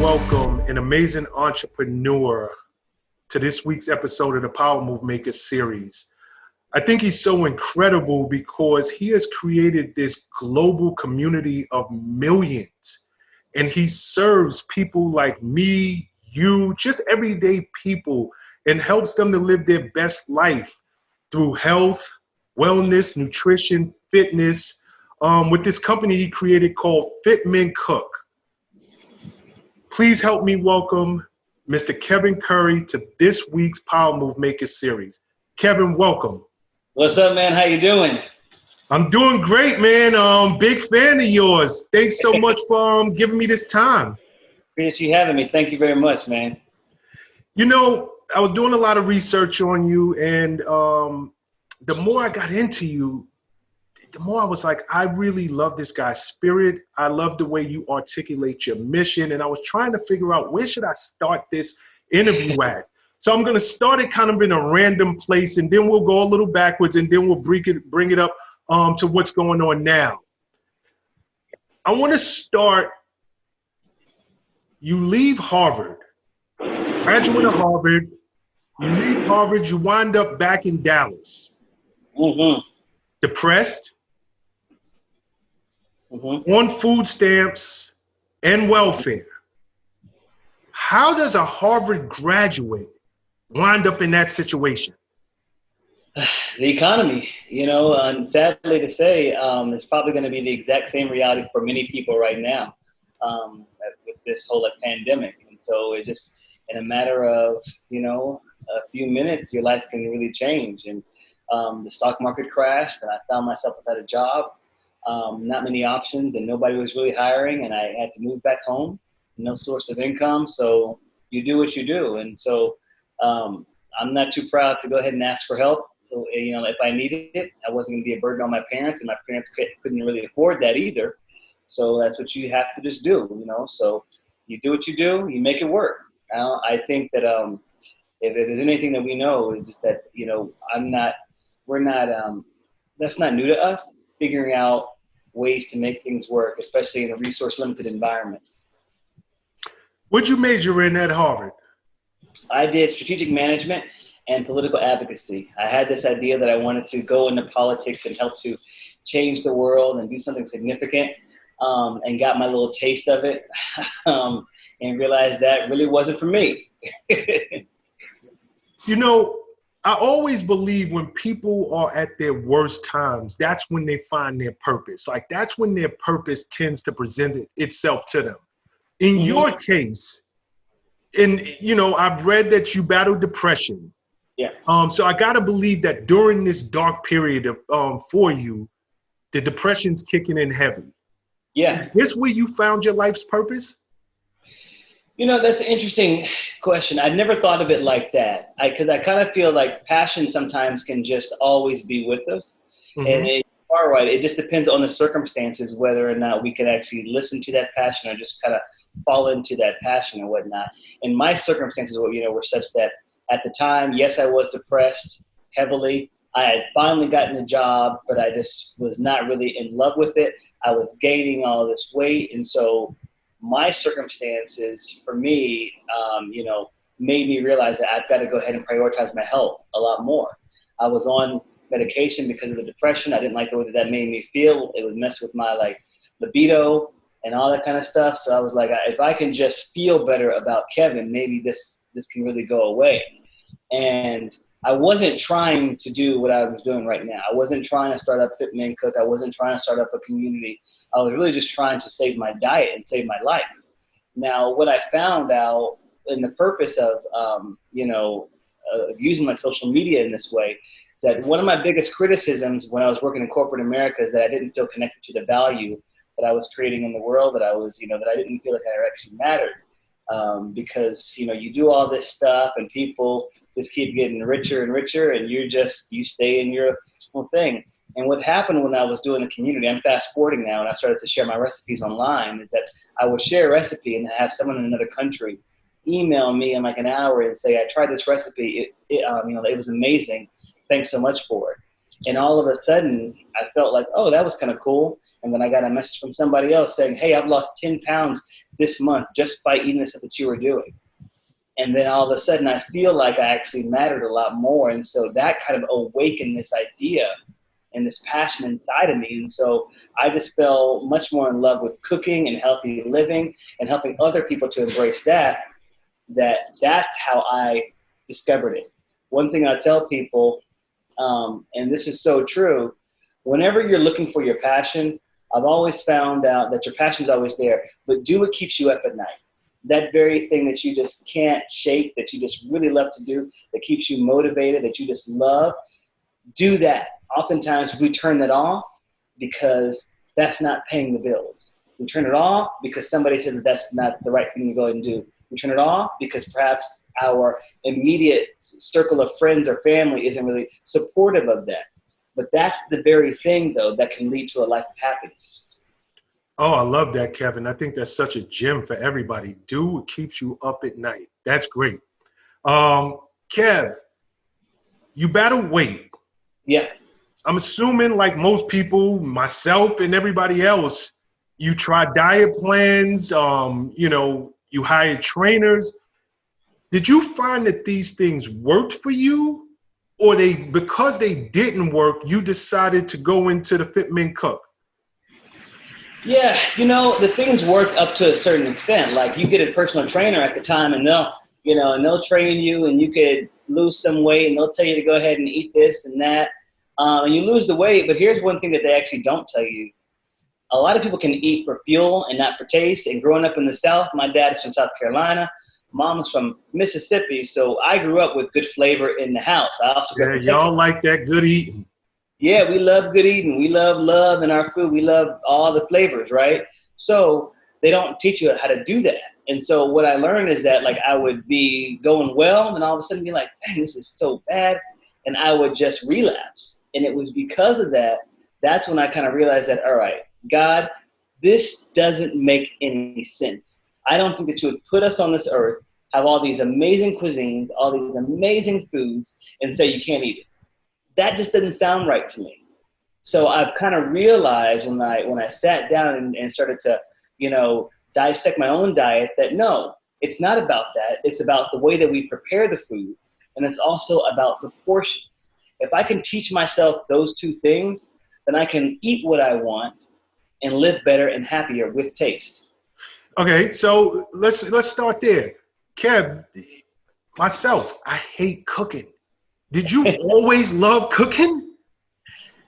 welcome an amazing entrepreneur to this week's episode of the Power Move Maker series. I think he's so incredible because he has created this global community of millions, and he serves people like me, you, just everyday people, and helps them to live their best life through health, wellness, nutrition, fitness, with this company he created called Fit Men Cook. Please help me welcome Mr. Kevin Curry to this week's Power Move Maker series. Kevin, welcome. What's up, man? How you doing? I'm doing great, man. Big fan of yours. Thanks so much for giving me this time. Appreciate you having me. Thank you very much, man. You know, I was doing a lot of research on you, and the more I got into you, the more I was like, I really love this guy's spirit. I love the way you articulate your mission. And I was trying to figure out, where should I start this interview at? So I'm going to start it kind of in a random place, and then we'll go a little backwards, and then we'll bring it up to what's going on now. I want to start, you leave Harvard, graduate of Harvard, you leave Harvard, you wind up back in Dallas. Mm-hmm. Depressed, on food stamps and welfare. How does a Harvard graduate wind up in that situation? The economy, and sadly to say, it's probably going to be the exact same reality for many people right now with this whole pandemic. And so it just, in a matter of, a few minutes, your life can really change. And the stock market crashed, and I found myself without a job, not many options, and nobody was really hiring, and I had to move back home, no source of income. So you do what you do. And so I'm not too proud to go ahead and ask for help. So, if I needed it, I wasn't going to be a burden on my parents, and my parents couldn't really afford that either. So that's what you have to just do, So you do what you do, you make it work. I think that if there's anything that we know is just that, that's not new to us, figuring out ways to make things work, especially in a resource-limited environments. What'd you major in at Harvard? I did strategic management and political advocacy. I had this idea that I wanted to go into politics and help to change the world and do something significant, and got my little taste of it, and realized that really wasn't for me. I always believe when people are at their worst times, that's when they find their purpose. Like, that's when their purpose tends to present itself to them. In your case, I've read that you battled depression. Yeah. So I got to believe that during this dark period of for you, the depression's kicking in heavy. Yeah. Is this where you found your life's purpose? That's an interesting question. I'd never thought of it like that. Because I kind of feel like passion sometimes can just always be with us. Mm-hmm. And you are right. It just depends on the circumstances whether or not we can actually listen to that passion or just kind of fall into that passion or whatnot. And my circumstances were such that at the time, yes, I was depressed heavily. I had finally gotten a job, but I just was not really in love with it. I was gaining all this weight. And so my circumstances for me, made me realize that I've got to go ahead and prioritize my health a lot more. I was on medication because of the depression. I didn't like the way that made me feel. It was messing with my libido and all that kind of stuff. So I was like, if I can just feel better about Kevin, maybe this can really go away. And I wasn't trying to do what I was doing right now. I wasn't trying to start up Fit Men Cook. I wasn't trying to start up a community. I was really just trying to save my diet and save my life. Now, what I found out in the purpose of, using my social media in this way is that one of my biggest criticisms when I was working in corporate America is that I didn't feel connected to the value that I was creating in the world, that I was, that I didn't feel like I actually mattered. Because, you do all this stuff and people just keep getting richer and richer, and you stay in your own thing. And what happened when I was doing the community, I'm fast forwarding now, and I started to share my recipes online, is that I would share a recipe and have someone in another country email me in an hour and say, I tried this recipe. It was amazing. Thanks so much for it. And all of a sudden I felt like, oh, that was kind of cool. And then I got a message from somebody else saying, hey, I've lost 10 pounds this month just by eating the stuff that you were doing. And then all of a sudden I feel like I actually mattered a lot more. And so that kind of awakened this idea and this passion inside of me. And so I just fell much more in love with cooking and healthy living and helping other people to embrace that's how I discovered it. One thing I tell people, and this is so true, whenever you're looking for your passion, I've always found out that your passion is always there, but do what keeps you up at night. That very thing that you just can't shake, that you just really love to do, that keeps you motivated, that you just love, do that. Oftentimes we turn that off because that's not paying the bills. We turn it off because somebody said that that's not the right thing to go ahead and do. We turn it off because perhaps our immediate circle of friends or family isn't really supportive of that. But that's the very thing, though, that can lead to a life of happiness. Oh, I love that, Kevin. I think that's such a gem for everybody. Do what keeps you up at night. That's great. Kev, you battle weight. Yeah. I'm assuming, like most people, myself and everybody else, you try diet plans, you hire trainers. Did you find that these things worked for you? Or because they didn't work, you decided to go into the Fit Men Cook? Yeah, the things work up to a certain extent. Like you get a personal trainer at the time and they'll train you and you could lose some weight and they'll tell you to go ahead and eat this and that. And you lose the weight, but here's one thing that they actually don't tell you. A lot of people can eat for fuel and not for taste. And growing up in the South, my dad is from South Carolina. Mom's from Mississippi, so I grew up with good flavor in the house. I also grew up in Texas. Y'all like that good eating. Yeah, we love good eating. We love love in our food. We love all the flavors, right? So they don't teach you how to do that. And so what I learned is that like I would be going well and all of a sudden be like, dang, this is so bad. And I would just relapse. And it was because of that, that's when I kind of realized that, all right, God, this doesn't make any sense. I don't think that you would put us on this earth, have all these amazing cuisines, all these amazing foods, and say you can't eat it. That just doesn't sound right to me. So I've kind of realized when I sat down and started to, dissect my own diet that no, it's not about that. It's about the way that we prepare the food, and it's also about the portions. If I can teach myself those two things, then I can eat what I want and live better and happier with taste. Okay, so let's start there. Kev, myself, I hate cooking. Did you always love cooking?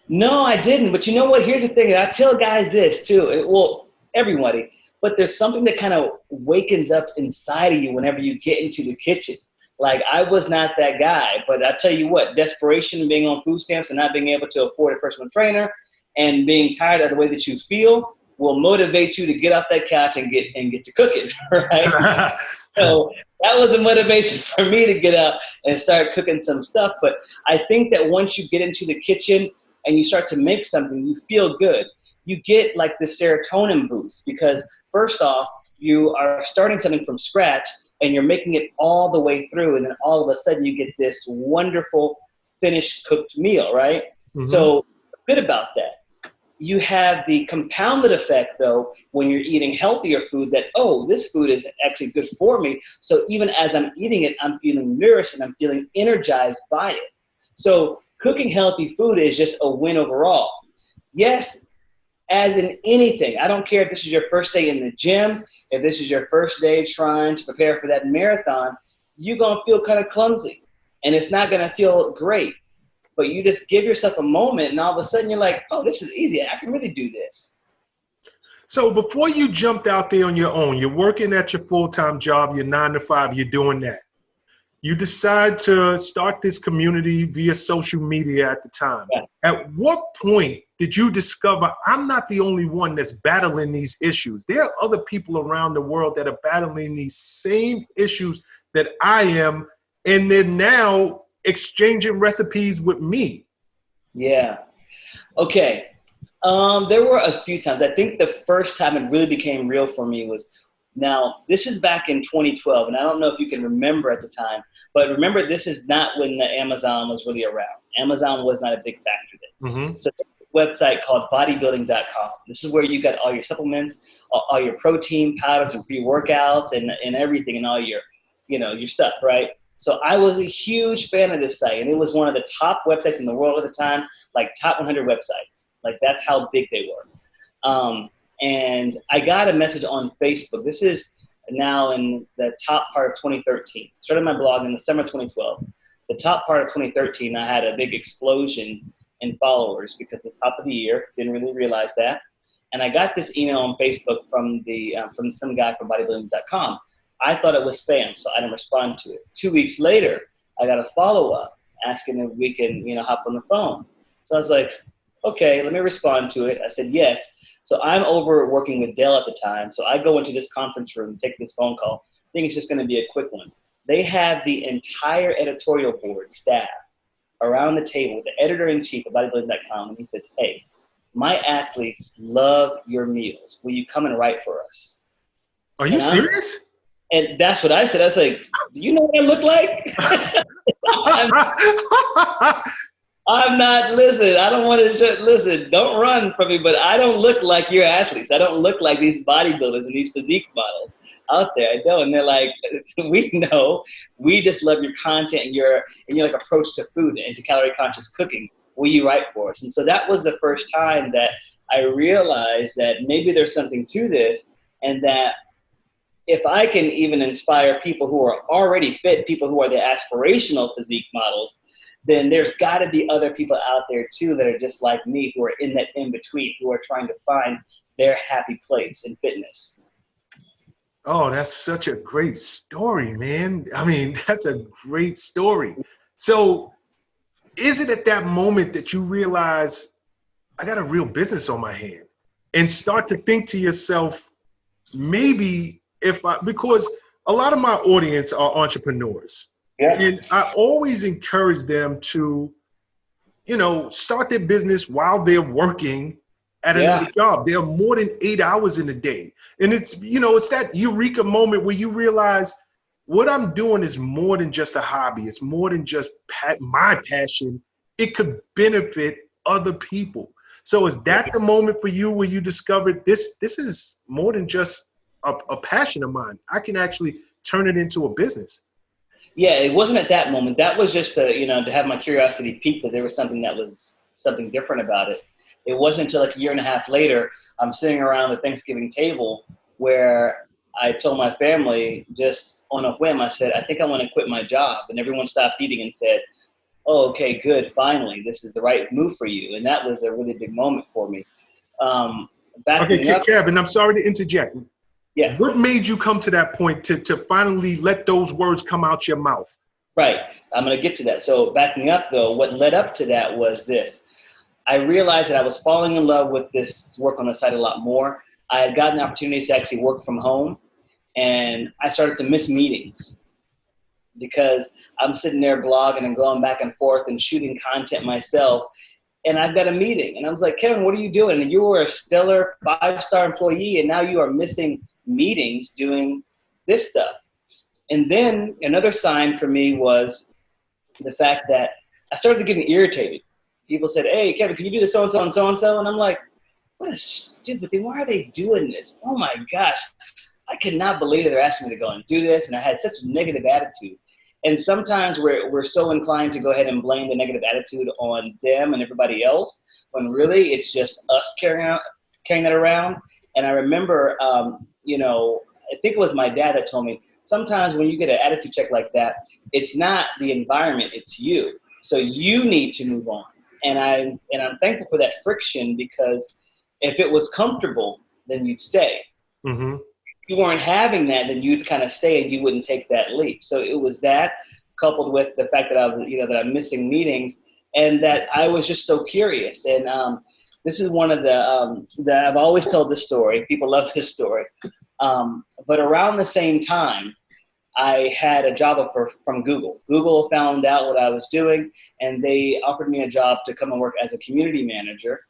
No, I didn't. But you know what? Here's the thing. I tell guys this too. Well, everybody. But there's something that kind of wakens up inside of you whenever you get into the kitchen. Like I was not that guy. But I tell you what, desperation, being on food stamps and not being able to afford a personal trainer and being tired of the way that you feel will motivate you to get off that couch and get to cooking, right? So that was a motivation for me to get up and start cooking some stuff. But I think that once you get into the kitchen and you start to make something, you feel good. You get like this serotonin boost because first off, you are starting something from scratch and you're making it all the way through. And then all of a sudden you get this wonderful finished cooked meal, right? Mm-hmm. So good about that. You have the compounded effect, though, when you're eating healthier food that, oh, this food is actually good for me. So even as I'm eating it, I'm feeling nourished and I'm feeling energized by it. So cooking healthy food is just a win overall. Yes, as in anything, I don't care if this is your first day in the gym, if this is your first day trying to prepare for that marathon, you're going to feel kind of clumsy and it's not going to feel great. But you just give yourself a moment and all of a sudden you're like, oh, this is easy. I can really do this. So before you jumped out there on your own, you're working at your full-time job, you're 9 to 5, you're doing that. You decide to start this community via social media at the time. Yeah. At what point did you discover I'm not the only one that's battling these issues? There are other people around the world that are battling these same issues that I am, and they're now exchanging recipes with me. Yeah. Okay. There were a few times. I think the first time it really became real for me was, now this is back in 2012, and I don't know if you can remember at the time, but remember this is not when the Amazon was really around. Amazon was not a big factor then. Mm-hmm. So website called bodybuilding.com. This is where you got all your supplements, all your protein powders and pre-workouts and everything and all your, your stuff, right? So I was a huge fan of this site, and it was one of the top websites in the world at the time, like top 100 websites. Like that's how big they were. And I got a message on Facebook. This is now in the top part of 2013. Started my blog in the summer of 2012. The top part of 2013, I had a big explosion in followers because at the top of the year, didn't really realize that. And I got this email on Facebook from some guy from bodybuilding.com. I thought it was spam, so I didn't respond to it. 2 weeks later, I got a follow-up asking if we can, hop on the phone. So I was like, okay, let me respond to it. I said, yes. So I'm over working with Dell at the time. So I go into this conference room, take this phone call. I think it's just going to be a quick one. They have the entire editorial board staff around the table, the editor-in-chief of bodybuilding.com, and he said, hey, my athletes love your meals. Will you come and write for us? Are you serious? And that's what I said. I was like, do you know what I look like? I'm not, listen, I don't want to, listen, don't run from me, but I don't look like your athletes. I don't look like these bodybuilders and these physique models out there. I don't. And they're like, we know, we just love your content and your like approach to food and to calorie conscious cooking. Will you write for us? And so that was the first time that I realized that maybe there's something to this, and that if I can even inspire people who are already fit, people who are the aspirational physique models, then there's got to be other people out there too that are just like me, who are in that in-between, who are trying to find their happy place in fitness. Oh, that's such a great story, man. I mean, that's a great story. So is it at that moment that you realize, I got a real business on my hand, and start to think to yourself, maybe because a lot of my audience are entrepreneurs. Yeah. And I always encourage them to, start their business while they're working at another job. There are more than 8 hours in a day. And it's, it's that eureka moment where you realize what I'm doing is more than just a hobby. It's more than just my passion. It could benefit other people. So is that the moment for you where you discovered this is more than just a passion of mine? I can actually turn it into a business. Yeah, it wasn't at that moment. That was just to have my curiosity piqued that there was something different about it. It wasn't until like a year and a half later, I'm sitting around the Thanksgiving table where I told my family just on a whim, I said, I think I want to quit my job. And everyone stopped eating and said, oh, okay, good. Finally, this is the right move for you. And that was a really big moment for me. Kevin, I'm sorry to interject. Yeah. What made you come to that point to finally let those words come out your mouth? Right. I'm going to get to that. So backing up, though, what led up to that was this. I realized that I was falling in love with this work on the site a lot more. I had gotten the opportunity to actually work from home, and I started to miss meetings because I'm sitting there blogging and going back and forth and shooting content myself. And I've got a meeting. And I was like, Kevin, what are you doing? And you were a stellar 5-star employee, and now you are missing meetings doing this stuff. And then another sign for me was the fact that I started getting irritated. People said, hey, Kevin, can you do this so-and-so and so-and-so? And I'm like, what a stupid thing. Why are they doing this? Oh, my gosh. I could not believe they're asking me to go and do this. And I had such a negative attitude. And sometimes we're so inclined to go ahead and blame the negative attitude on them and everybody else, when really it's just us carrying that around. And I remember, I think it was my dad that told me, sometimes when you get an attitude check like that, it's not the environment, it's you. So you need to move on. And I'm thankful for that friction, because if it was comfortable, then you'd stay. Mm-hmm. If you weren't having that, then you'd kind of stay and you wouldn't take that leap. So it was that, coupled with the fact that I was, that I'm missing meetings, and that I was just so curious. And this is one of the that I've always told this story. People love this story. But around the same time, I had a job offer from Google. Google found out what I was doing, and they offered me a job to come and work as a community manager.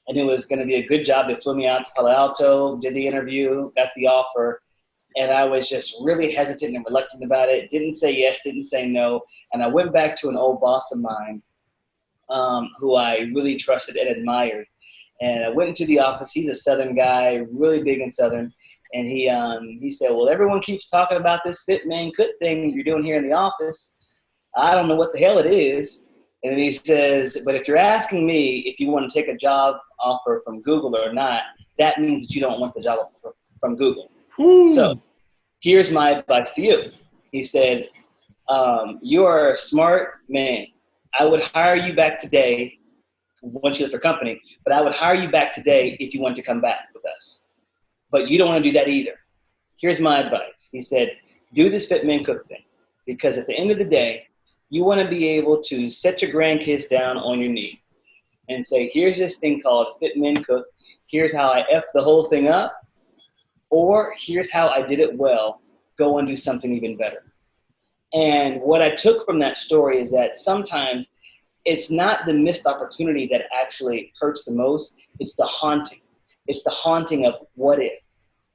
And it was going to be a good job. They flew me out to Palo Alto, did the interview, got the offer. And I was just really hesitant and reluctant about it. Didn't say yes, didn't say no. And I went back to an old boss of mine who I really trusted and admired. And I went into the office. He's a Southern guy, really big in Southern. And he said, well, everyone keeps talking about this fit man cook thing you're doing here in the office. I don't know what the hell it is. And then he says, but if you're asking me if you want to take a job offer from Google or not, that means that you don't want the job offer from Google. Ooh. So here's my advice to you. He said, you're a smart man. I would hire you back today once you left the company, but I would hire you back today if you want to come back with us. But you don't want to do that either. Here's my advice. He said, do this fit men cook thing, because at the end of the day, you want to be able to set your grandkids down on your knee and say, here's this thing called fit men cook. Here's how I F the whole thing up, or here's how I did it well. Go and do something even better. And what I took from that story is that sometimes it's not the missed opportunity that actually hurts the most. It's the haunting. It's the haunting of what if?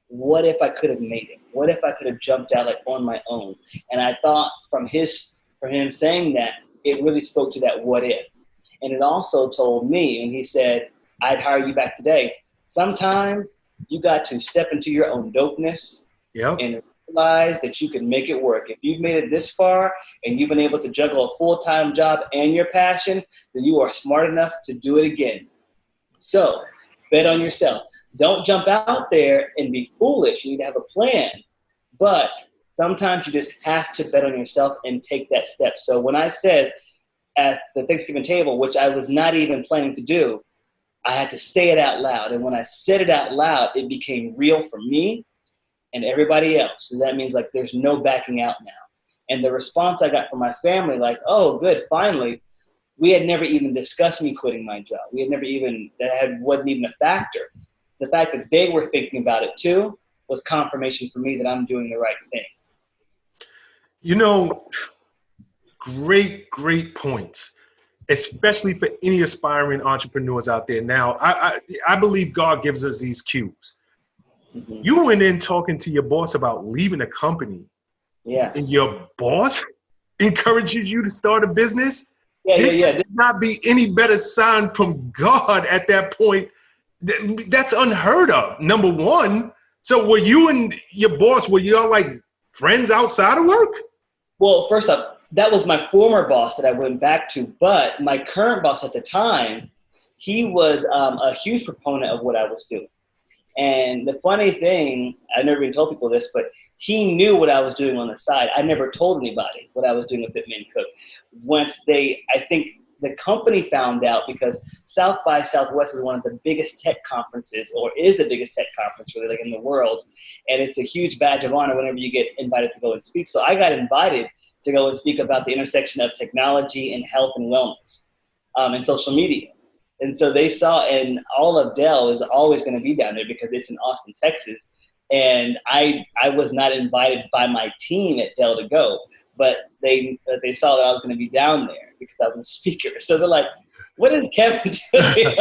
What if I could have made it? What if I could have jumped out like on my own? And I thought from him saying that, it really spoke to that what if. And it also told me, and he said, I'd hire you back today. Sometimes you got to step into your own dopeness and realize that you can make it work. If you've made it this far and you've been able to juggle a full-time job and your passion, then you are smart enough to do it again. So bet on yourself. Don't jump out there and be foolish. You need to have a plan. But sometimes you just have to bet on yourself and take that step. So when I said at the Thanksgiving table, which I was not even planning to do, I had to say it out loud. And when I said it out loud, it became real for me and everybody else. So that means like there's no backing out now. And the response I got from my family, like, oh, good, finally. We had never even discussed me quitting my job. We had never even, wasn't even a factor. The fact that they were thinking about it too was confirmation for me that I'm doing the right thing. You know, great points, especially for any aspiring entrepreneurs out there. Now, I believe God gives us these cues. Mm-hmm. You went in talking to your boss about leaving a company. Yeah. And your boss encourages you to start a business. Yeah. Could not be any better sign from God at that point. That's unheard of, number one. So were you and your boss, were y'all like friends outside of work? Well, first off, that was my former boss that I went back to, but my current boss at the time, he was a huge proponent of what I was doing. And the funny thing, I never even told people this, but he knew what I was doing on the side. I never told anybody what I was doing with Fit Men Cook. Once I think the company found out, because South by Southwest is one of the biggest tech conferences, or is the biggest tech conference really, like in the world. And it's a huge badge of honor whenever you get invited to go and speak. So I got invited to go and speak about the intersection of technology and health and wellness and social media. And so they saw, and all of Dell is always going to be down there because it's in Austin, Texas. And I was not invited by my team at Dell to go, but they saw that I was going to be down there because I was a speaker. So they're like, what is Kevin doing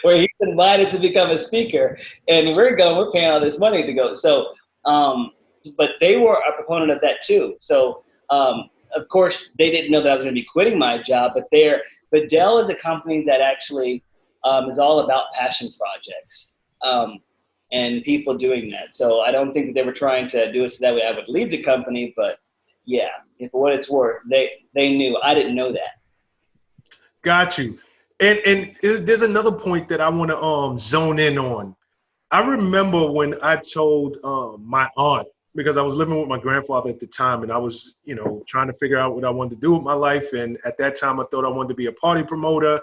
where he's invited to become a speaker? And we're paying all this money to go. So, but they were a proponent of that too. So, of course, they didn't know that I was going to be quitting my job, but Dell is a company that actually is all about passion projects and people doing that. So I don't think that they were trying to do it so that way I would leave the company, but yeah, for what it's worth, they knew. I didn't know that. Got you. And there's another point that I want to zone in on. I remember when I told my aunt, because I was living with my grandfather at the time, and I was, trying to figure out what I wanted to do with my life. And at that time, I thought I wanted to be a party promoter.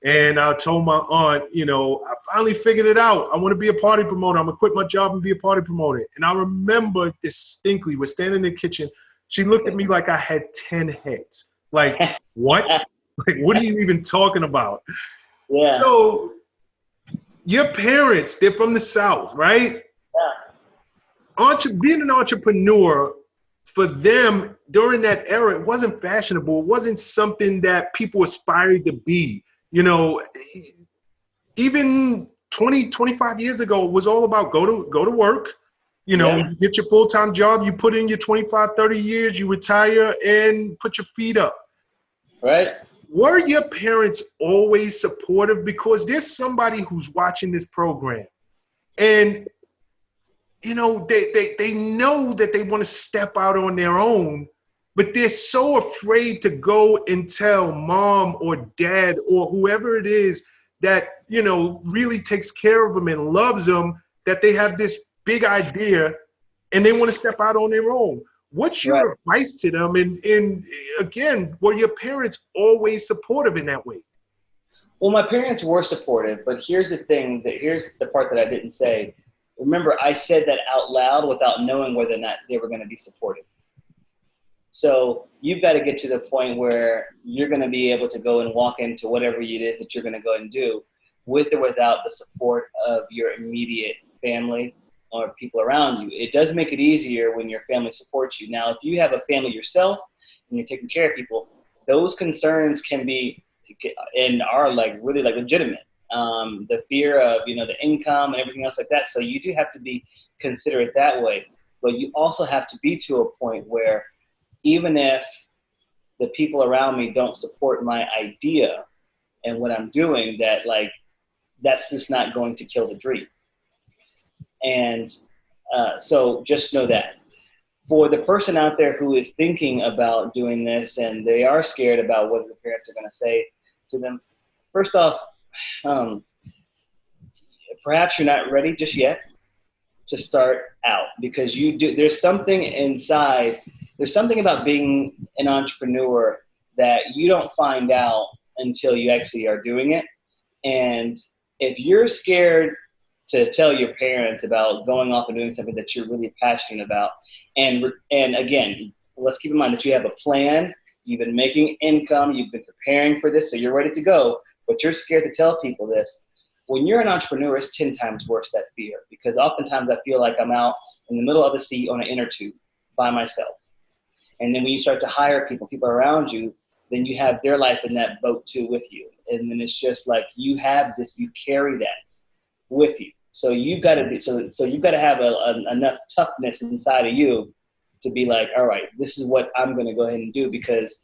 And I told my aunt, I finally figured it out. I want to be a party promoter. I'm going to quit my job and be a party promoter. And I remember distinctly, we're standing in the kitchen. She looked at me like I had 10 heads. Like, what? Like, what are you even talking about? Yeah. So your parents, they're from the South, right? Yeah. Being an entrepreneur, for them during that era, it wasn't fashionable. It wasn't something that people aspired to be. Even 20, 25 years ago, it was all about go to work. You get your full-time job, you put in your 25, 30 years, you retire and put your feet up. Right. were your parents always supportive? Because there's somebody who's watching this program and, you know, they know that they want to step out on their own, but they're so afraid to go and tell mom or dad or whoever it is that, you know, really takes care of them and loves them, that they have this big idea and they want to step out on their own. What's your advice to them? And again, were your parents always supportive in that way? Well, my parents were supportive, but here's the thing, here's the part that I didn't say. Remember, I said that out loud without knowing whether or not they were going to be supportive. So you've got to get to the point where you're going to be able to go and walk into whatever it is that you're going to go and do, with or without the support of your immediate family or people around you. It does make it easier when your family supports you. Now, if you have a family yourself and you're taking care of people, those concerns can be and are like really like legitimate. The fear of, you know, the income and everything else like that. So you do have to be considerate that way. But you also have to be to a point where even if the people around me don't support my idea and what I'm doing, that like, that's just not going to kill the dream. And so just know that. For the person out there who is thinking about doing this and they are scared about what the parents are going to say to them, first off, perhaps you're not ready just yet to start out, because there's something inside, there's something about being an entrepreneur that you don't find out until you actually are doing it. And if you're scared to tell your parents about going off and doing something that you're really passionate about, and again, let's keep in mind that you have a plan, you've been making income, you've been preparing for this, so you're ready to go, but you're scared to tell people this. When you're an entrepreneur, it's 10 times worse, that fear, because oftentimes I feel like I'm out in the middle of the sea on an inner tube by myself. And then when you start to hire people around you, then you have their life in that boat too with you. And then it's just like you have this, you carry that with you. So you've got to be, so you've got to have enough toughness inside of you to be like, all right, this is what I'm going to go ahead and do, because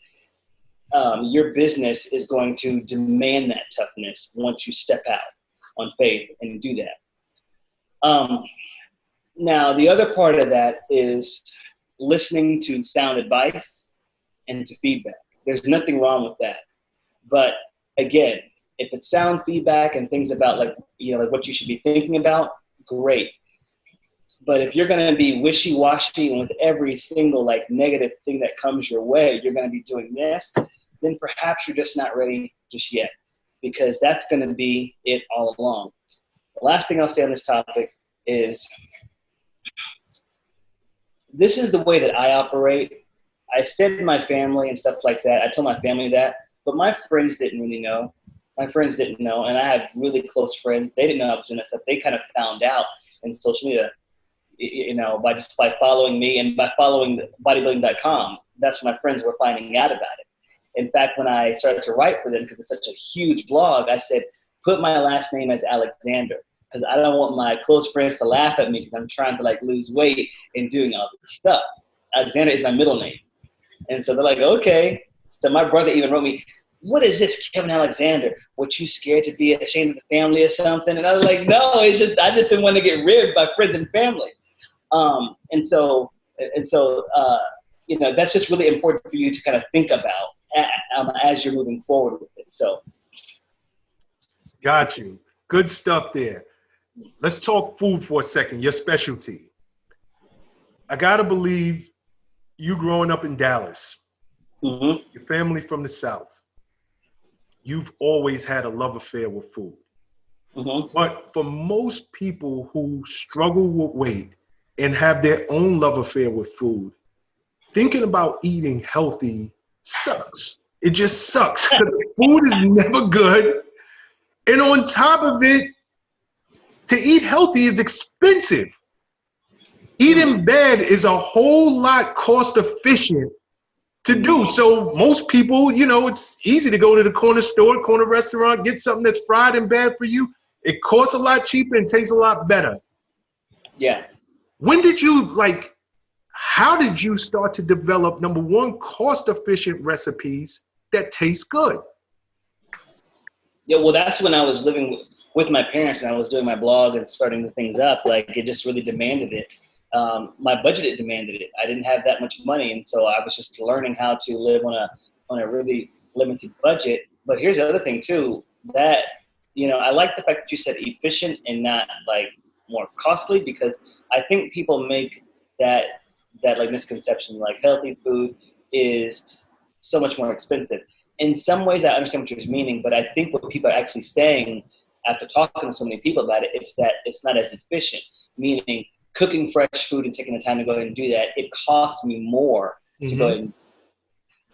your business is going to demand that toughness once you step out on faith and do that. Now, the other part of that is listening to sound advice and to feedback. There's nothing wrong with that. But again, if it's sound feedback and things about like, you know, like what you should be thinking about, great. But if you're going to be wishy-washy and with every single like negative thing that comes your way, you're going to be doing this, then perhaps you're just not ready just yet, because that's going to be it all along. The last thing I'll say on this topic is, this is the way that I operate. I said to my family and stuff like that, I told my family that, but my friends didn't really know. My friends didn't know, and I have really close friends. They didn't know I was doing that stuff. They kind of found out in social media, you know, by following me and by following bodybuilding.com. That's when my friends were finding out about it. In fact, when I started to write for them, because it's such a huge blog, I said, put my last name as Alexander, because I don't want my close friends to laugh at me because I'm trying to like lose weight and doing all this stuff. Alexander is my middle name. And so they're like, okay. So my brother even wrote me, what is this, Kevin Alexander? What, you scared to be ashamed of the family or something? And I was like, no, it's just, I just didn't want to get ribbed by friends and family. And so, you know, that's just really important for you to kind of think about as you're moving forward with it. So. Got you. Good stuff there. Let's talk food for a second, your specialty. I got to believe you growing up in Dallas, your family from the South, you've always had a love affair with food. But for most people who struggle with weight and have their own love affair with food, thinking about eating healthy sucks. It just sucks. Food is never good. And on top of it, to eat healthy is expensive. Eating bad is a whole lot cost efficient to do. So most people, you know, it's easy to go to the corner store, corner restaurant, get something that's fried and bad for you. It costs a lot cheaper and tastes a lot better. Yeah. When did you, like, how did you start to develop, number one, cost efficient recipes that taste good? Yeah, well, that's when I was living with my parents and I was doing my blog and starting the things up. Like it just really demanded it. My budget demanded it. I didn't have that much money, and so I was just learning how to live on a really limited budget. But here's the other thing too, that I like the fact that you said efficient and not like more costly, because I think people make that like misconception, like healthy food is so much more expensive. In some ways, I understand what you're meaning, but I think what people are actually saying after talking to so many people about it, it's that it's not as efficient, meaning cooking fresh food and taking the time to go ahead and do that, it costs me more to go ahead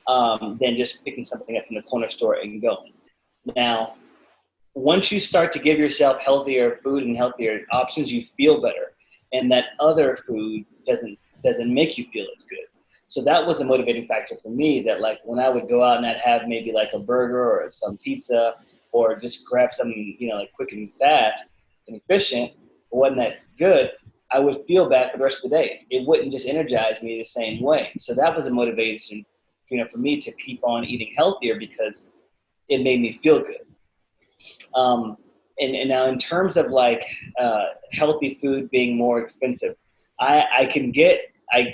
and than just picking something up from the corner store and going. Now, once you start to give yourself healthier food and healthier options, you feel better, and that other food doesn't make you feel as good. So that was a motivating factor for me, that like when I would go out and I'd have maybe like a burger or some pizza or just grab something, like quick and fast and efficient, it wasn't that good, I would feel bad for the rest of the day. It wouldn't just energize me the same way. So that was a motivation, for me to keep on eating healthier, because it made me feel good. And now in terms of like healthy food being more expensive, I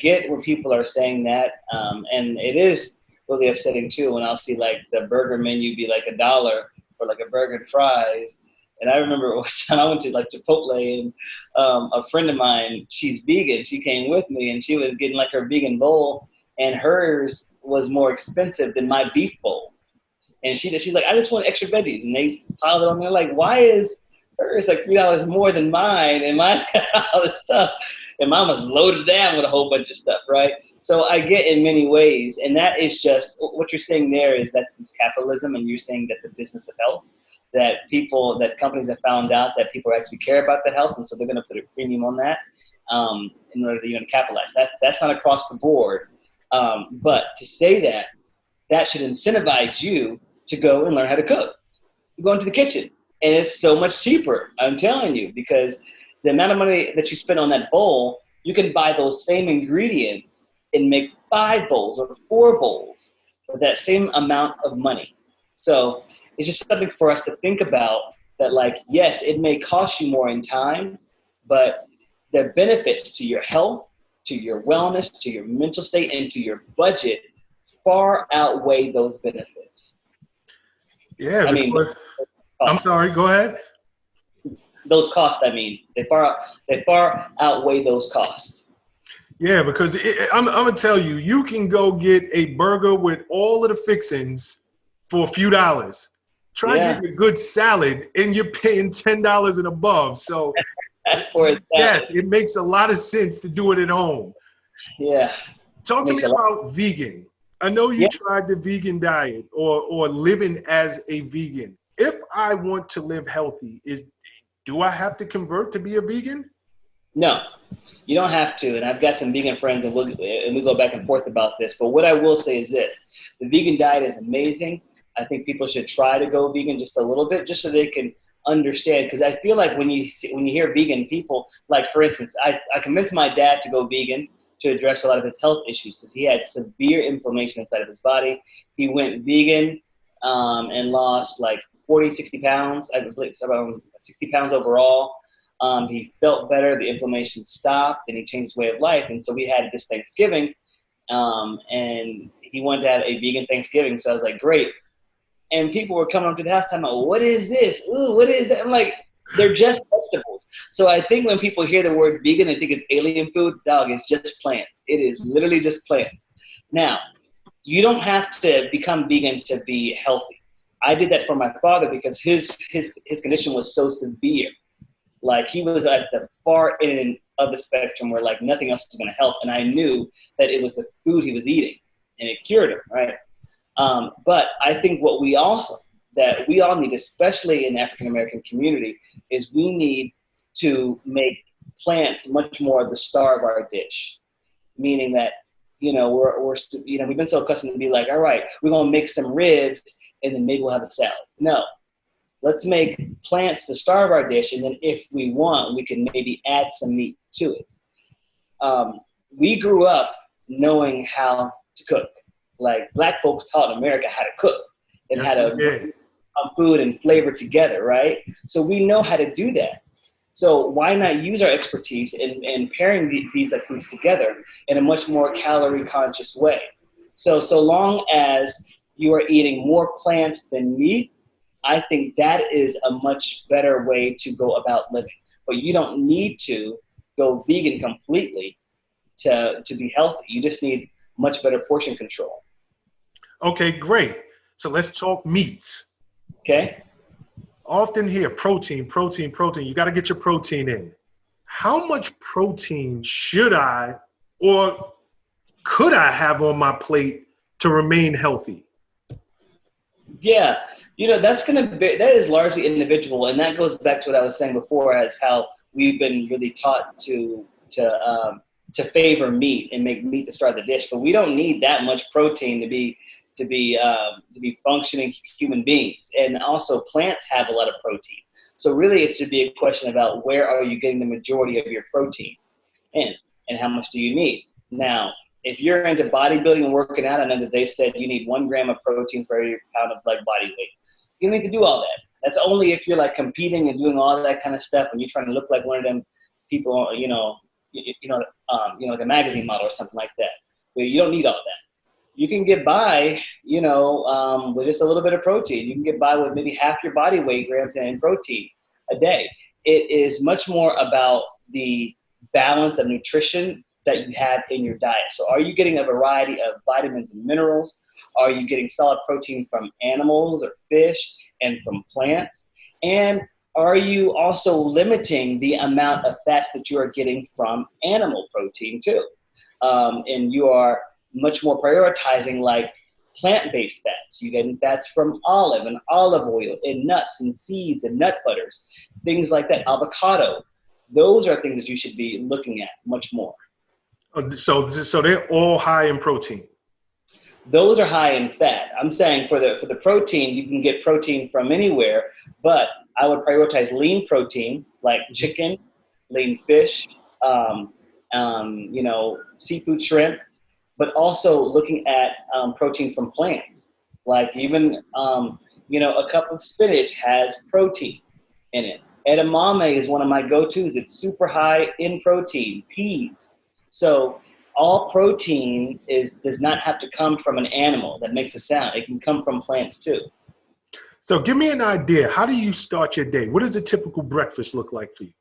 get where people are saying that, and it is really upsetting too when I'll see like the burger menu be like $1 for like a burger and fries. And I remember one time I went to like Chipotle, and a friend of mine, she's vegan, she came with me and she was getting like her vegan bowl, and hers was more expensive than my beef bowl. And she's like, I just want extra veggies. And they piled it on there. Like, why is hers like $3 more than mine? And mine's got all this stuff. And mine was loaded down with a whole bunch of stuff, right? So I get in many ways. And that is just, what you're saying there is that's capitalism. And you're saying that the business of health, that companies have found out that people actually care about their health. And so they're going to put a premium on that in order to capitalize. That's not across the board. But to say that should incentivize you to go and learn how to cook. You go into the kitchen, and it's so much cheaper, I'm telling you, because the amount of money that you spend on that bowl, you can buy those same ingredients and make 5 bowls or 4 bowls with that same amount of money. So it's just something for us to think about, that like, yes, it may cost you more in time, but the benefits to your health, to your wellness, to your mental state, and to your budget far outweigh those benefits. Yeah, I'm sorry, go ahead. Those costs, they far outweigh those costs. Yeah, because I'm gonna tell you, you can go get a burger with all of the fixings for a few dollars. Try getting a good salad, and you're paying $10 and above. So yes, it makes a lot of sense to do it at home. Yeah. Talk to me about vegan. I know you tried the vegan diet or living as a vegan. If I want to live healthy, do I have to convert to be a vegan? No, you don't have to. And I've got some vegan friends, and we go back and forth about this. But what I will say is this: the vegan diet is amazing. I think people should try to go vegan just a little bit, just so they can understand. Because I feel like when you hear vegan, people, like for instance, I convinced my dad to go vegan to address a lot of his health issues, because he had severe inflammation inside of his body. He went vegan and lost like 40, 60 pounds. I believe around 60 pounds overall. He felt better. The inflammation stopped, and he changed his way of life. And so we had this Thanksgiving, and he wanted to have a vegan Thanksgiving. So I was like, great. And people were coming up to the house talking about, what is this? Ooh, what is that? I'm like, they're just vegetables. So I think when people hear the word vegan, they think it's alien food. Dog, it's just plants. It is literally just plants. Now, you don't have to become vegan to be healthy. I did that for my father because his condition was so severe. Like, he was at the far end of the spectrum where like nothing else was going to help. And I knew that it was the food he was eating, and it cured him, right? But I think what we all need, especially in the African American community, is we need to make plants much more of the star of our dish. Meaning that, we've been so accustomed to be like, all right, we're gonna make some ribs and then maybe we'll have a salad. No, let's make plants the star of our dish, and then if we want, we can maybe add some meat to it. We grew up knowing how to cook. Like, Black folks taught America how to cook and how to food and flavor together, right? So we know how to do that. So why not use our expertise in pairing these like foods together in a much more calorie conscious way? So long as you are eating more plants than meat, I think that is a much better way to go about living. But you don't need to go vegan completely to be healthy. You just need much better portion control. Okay, great. So let's talk meats. Okay. Often hear protein, protein, protein. You got to get your protein in. How much protein should I or could I have on my plate to remain healthy? Yeah, that is largely individual, and that goes back to what I was saying before, as how we've been really taught to favor meat and make meat the star of the dish, but we don't need that much protein to be functioning human beings. And also, plants have a lot of protein, so really it should be a question about where are you getting the majority of your protein in, and how much do you need. Now, if you're into bodybuilding and working out, I know that they've said you need 1 gram of protein for every pound of like body weight. You don't need to do all that. That's only if you're like competing and doing all that kind of stuff, and you're trying to look like one of them people, like a magazine model or something like that. But you don't need all that. You can get by, with just a little bit of protein. You can get by with maybe half your body weight grams in protein a day. It is much more about the balance of nutrition that you have in your diet. So are you getting a variety of vitamins and minerals? Are you getting solid protein from animals or fish and from plants? And are you also limiting the amount of fats that you are getting from animal protein too? And you are much more prioritizing like plant-based fats. You're getting fats from olive and olive oil and nuts and seeds and nut butters, things like that, avocado. Those are things that you should be looking at much more. So they're all high in protein. Those are high in fat. I'm saying for the protein, you can get protein from anywhere, but I would prioritize lean protein like chicken, lean fish, seafood, shrimp, but also looking at protein from plants. Like even, a cup of spinach has protein in it. Edamame is one of my go-tos. It's super high in protein. Peas. So all protein does not have to come from an animal that makes a sound. It can come from plants too. So give me an idea. How do you start your day? What does a typical breakfast look like for you?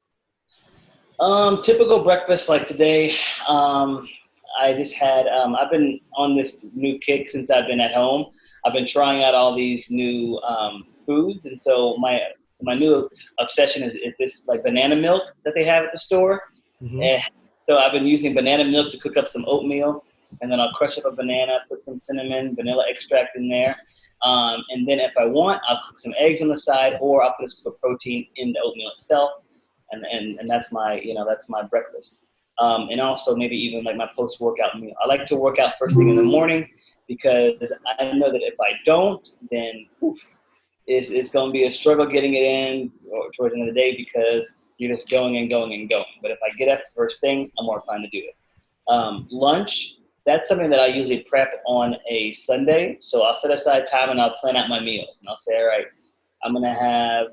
Typical breakfast like today, I just had, I've been on this new kick since I've been at home. I've been trying out all these new foods. And so my new obsession is this like banana milk that they have at the store. Mm-hmm. And so I've been using banana milk to cook up some oatmeal, and then I'll crush up a banana, put some cinnamon, vanilla extract in there. And then if I want, I'll cook some eggs on the side, or I'll put a scoop of protein in the oatmeal itself. And that's my breakfast. And also maybe even like my post-workout meal. I like to work out first thing in the morning because I know that if I don't, then it's going to be a struggle getting it in towards the end of the day because you're just going and going and going. But if I get up first thing, I'm more inclined to do it. Lunch, that's something that I usually prep on a Sunday. So I'll set aside time and I'll plan out my meals. And I'll say, all right, I'm going to have,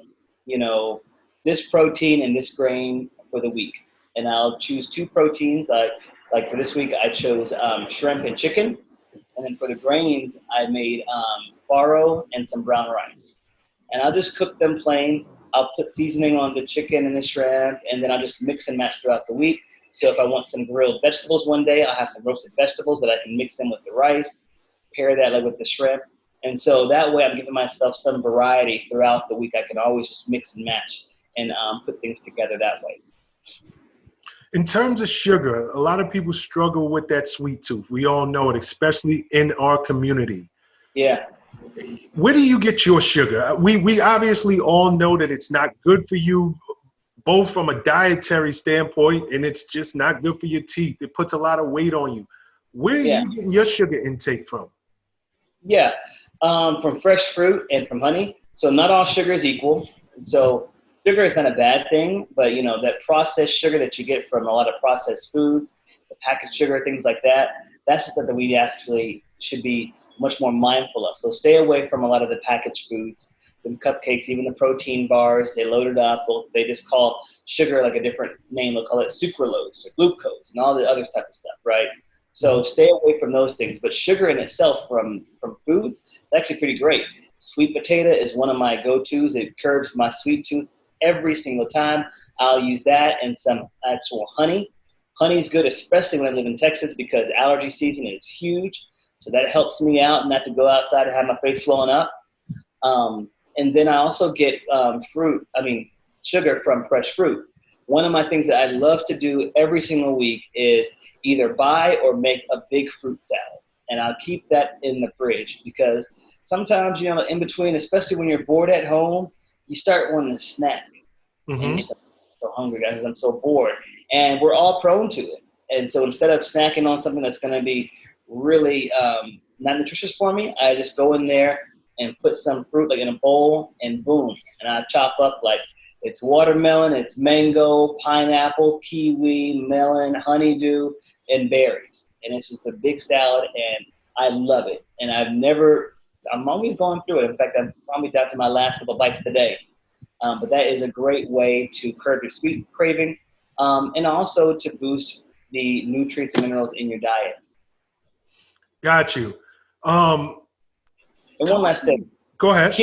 this protein and this grain for the week. And I'll choose 2 proteins. Like for this week, I chose shrimp and chicken. And then for the grains, I made farro and some brown rice. And I'll just cook them plain. I'll put seasoning on the chicken and the shrimp, and then I'll just mix and match throughout the week. So if I want some grilled vegetables one day, I'll have some roasted vegetables that I can mix in with the rice, pair that with the shrimp. And so that way I'm giving myself some variety throughout the week. I can always just mix and match and put things together that way. In terms of sugar, a lot of people struggle with that sweet tooth. We all know it, especially in our community. Yeah. Where do you get your sugar? We obviously all know that it's not good for you, both from a dietary standpoint, and it's just not good for your teeth. It puts a lot of weight on you. Where are you getting your sugar intake from? Yeah, from fresh fruit and from honey. So not all sugar is equal. So sugar is not a bad thing, but that processed sugar that you get from a lot of processed foods, the packaged sugar, things like that, that's the stuff that we actually should be much more mindful of. So stay away from a lot of the packaged foods. them cupcakes, even the protein bars, they load it up. Well, they just call sugar like a different name. They'll call it sucralose or glucose and all the other type of stuff, right? So stay away from those things. But sugar in itself from foods is actually pretty great. Sweet potato is one of my go-tos. It curbs my sweet tooth every single time. I'll use that and some actual honey. Honey is good, especially when I live in Texas, because allergy season is huge. So that helps me out not to go outside and have my face swollen up. And then I also get sugar from fresh fruit. One of my things that I love to do every single week is either buy or make a big fruit salad. And I'll keep that in the fridge because sometimes, in between, especially when you're bored at home, you start wanting to snack. And you start so hungry, guys, I'm so bored. And we're all prone to it. And so instead of snacking on something that's going to be really not nutritious for me, I just go in there and put some fruit like in a bowl and boom. And I chop up like it's watermelon, it's mango, pineapple, kiwi, melon, honeydew, and berries. And it's just a big salad and I love it. And I'm always going through it. In fact, I'm probably down to my last couple bites today. But that is a great way to curb your sweet craving and also to boost the nutrients and minerals in your diet. Got you. And one last thing. Go ahead.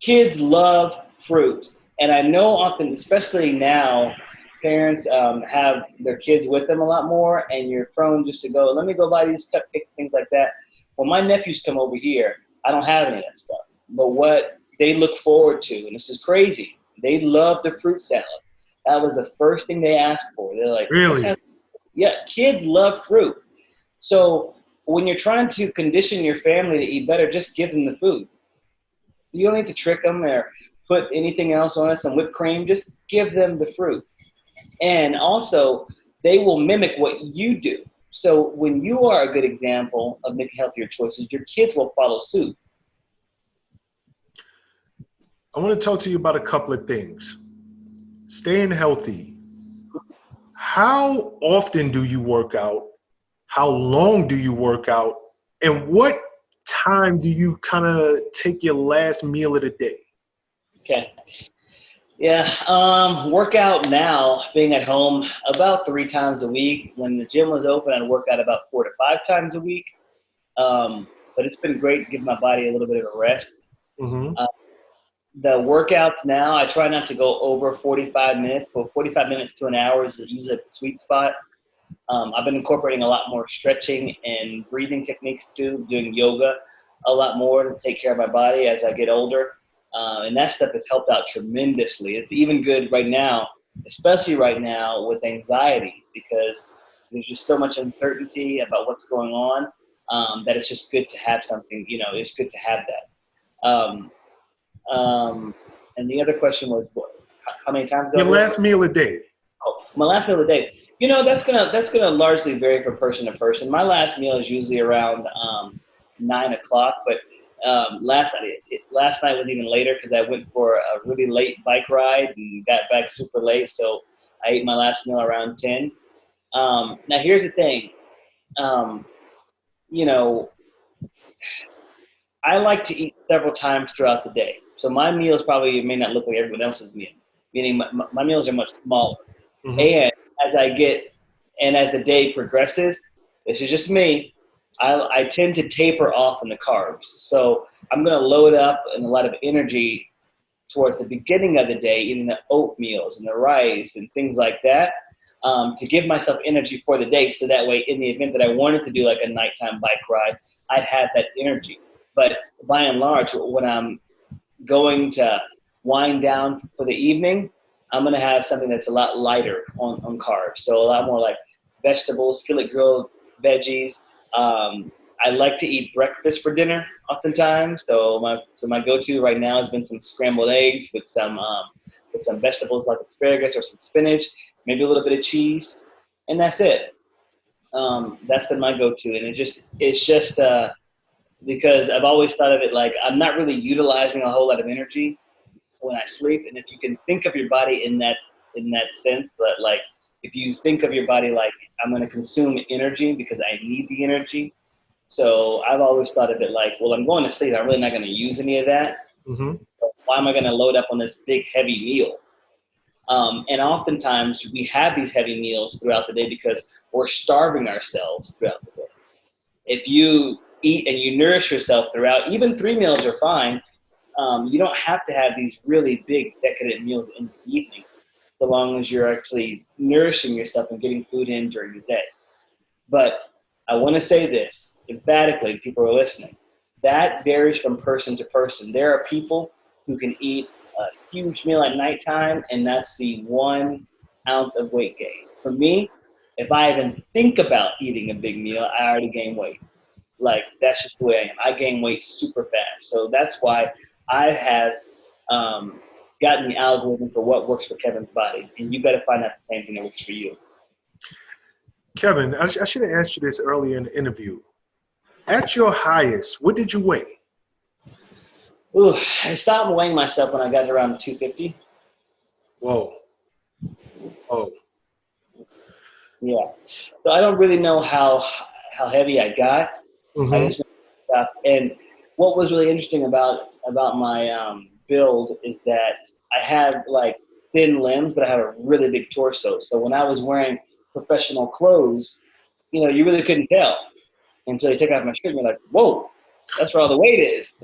Kids love fruit. And I know often, especially now, parents have their kids with them a lot more, and you're prone just to go, let me go buy these cupcakes, things like that. When my nephews come over here, I don't have any of that stuff. But what they look forward to, and this is crazy, they love the fruit salad. That was the first thing they asked for. They're like, really? Yeah, kids love fruit. So when you're trying to condition your family to eat better, just give them the food. You don't need to trick them or put anything else on it, some whipped cream. Just give them the fruit. And also, they will mimic what you do. So when you are a good example of making healthier choices, your kids will follow suit. I want to talk to you about a couple of things. Staying healthy. How often do you work out? How long do you work out? And what time do you kind of take your last meal of the day? Okay. Yeah. Workout now, being at home about 3 times a week. When the gym was open, I'd work out about 4 to 5 times a week. But it's been great to give my body a little bit of a rest. The workouts now, I try not to go over 45 minutes, but 45 minutes to an hour is usually the sweet spot. I've been incorporating a lot more stretching and breathing techniques too, doing yoga a lot more to take care of my body as I get older. And that stuff has helped out tremendously. It's even good right now, especially right now with anxiety, because there's just so much uncertainty about what's going on that it's just good to have something, it's good to have that. And the other question was, how many times? Your last meal a day. Oh, my last meal of the day. That's gonna largely vary from person to person. My last meal is usually around 9 o'clock, but last night was even later because I went for a really late bike ride and got back super late. So I ate my last meal around 10. Now here's the thing. I like to eat several times throughout the day. So my meals probably may not look like everyone else's meal, meaning my meals are much smaller. And as the day progresses, this is just me, I tend to taper off on the carbs. So I'm going to load up and a lot of energy towards the beginning of the day, eating the oatmeals and the rice and things like that, to give myself energy for the day. So that way, in the event that I wanted to do like a nighttime bike ride, I'd have that energy. But by and large, when I'm going to wind down for the evening, I'm going to have something that's a lot lighter on carbs. So a lot more like vegetables, skillet grilled veggies. I like to eat breakfast for dinner oftentimes. So my go-to right now has been some scrambled eggs with some vegetables like asparagus or some spinach, maybe a little bit of cheese, and that's it. That's been my go-to, and it's just because I've always thought of it like I'm not really utilizing a whole lot of energy when I sleep. And if you can think of your body in that sense, that like if you think of your body like I'm going to consume energy because I need the energy. So I've always thought of it like, well, I'm going to sleep. I'm really not going to use any of that. Why am I going to load up on this big, heavy meal? And oftentimes we have these heavy meals throughout the day because we're starving ourselves throughout the day. If you eat and you nourish yourself throughout, even 3 meals are fine. You don't have to have these really big, decadent meals in the evening, so long as you're actually nourishing yourself and getting food in during the day. But I want to say this emphatically, people are listening. That varies from person to person. There are people who can eat a huge meal at nighttime, and that's the 1 ounce of weight gain. For me, if I even think about eating a big meal, I already gain weight. Like, that's just the way I am. I gain weight super fast. So that's why I have gotten the algorithm for what works for Kevin's body. And you got to find out the same thing that works for you. Kevin, I should have asked you this earlier in the interview. At your highest, what did you weigh? Ooh, I stopped weighing myself when I got around 250. Whoa. Oh. Yeah. So I don't really know how heavy I got. Mm-hmm. I just know stuff. And what was really interesting about my build is that I have like thin limbs, but I have a really big torso. So when I was wearing professional clothes, you really couldn't tell until you take off my shirt and you're like, whoa, that's where all the weight is.